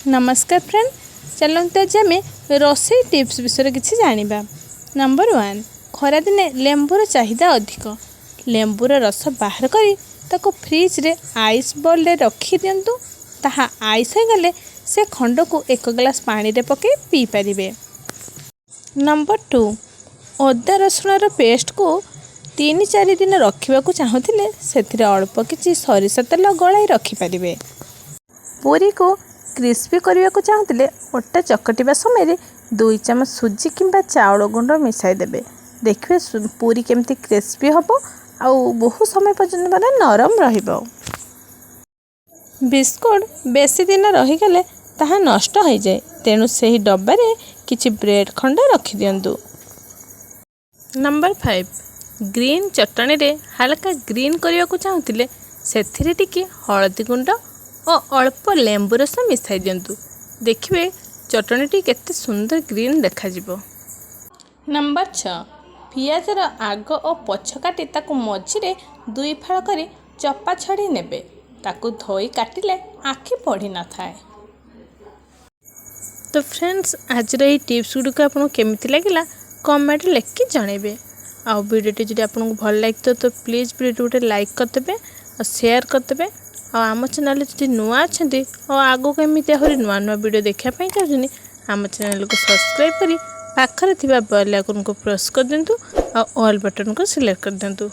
नमस्कार फ्रेंड, चलते आज आम रोसई टिप्स विषय किसी जाना। नंबर 1, खरा दिने लेंबूर चाहिदा अधिक। लेंबूर रस बाहर करी ताको फ्रिज रे आइस बॉल रे रखी दिंतु। ताहा आइस हो गले से खंड को 1 ग्लास पानी रे पके पी पारिबे। नंबर 2, अदा रसुण पेस्ट को 3-4 दिन रखा चाहूले से अल्प किसी सरिष तेल गलाई रखिपारे। पूरी को क्रिस्पी करने को चाहते अटा चकटिवा समय 2 चम्मच सुजी किंबा चाउल गुंड मिसाई देबे। देखिए पूरी केमती क्रिस्पी हम आउ बहु समय पर्यंत मैंने नरम रहिबो। बिस्कुट बेसी दिन रहीगले ताहा नष्ट हो जाए, तेणु से ही डब्बारे किछि ब्रेड खंड रखि दियंतु। नंबर 5, ग्रीन चटनी रे हल्का ग्रीन करने को चाहूले से टिके हलदी गुंड और अल्प लेंबू रस मिसाई दिंतु। देखिए चटनीटी केते सुंदर ग्रीन देखा जिवो। नंबर 6, पियाजर आग और पछ काटी ताकू मझिरे 2 फाड़ करी चपा छड़ी नेबे। ताकू धोई काटिले आखि पड़ी न थाए। तो फ्रेंड्स, आज ये टिप्स गुड़िक आपको केमिति लगिला कमेंट लिखि जनइबे। आउ वीडियोटी जब आपको भल लगे तो प्लीज़ वीडियो गोटे लाइक करदे और शेयर करदे। आम चैनल जब नुआ अच्छा और आगो केमी आहरी नुआ नुआ वीडियो देखापी चाहते आम चैनल को सब्सक्राइब करी पाखरे थिबा बेल आइकन को प्रेस कर दिंतु और ऑल बटन को सिलेक्ट कर दिंतु।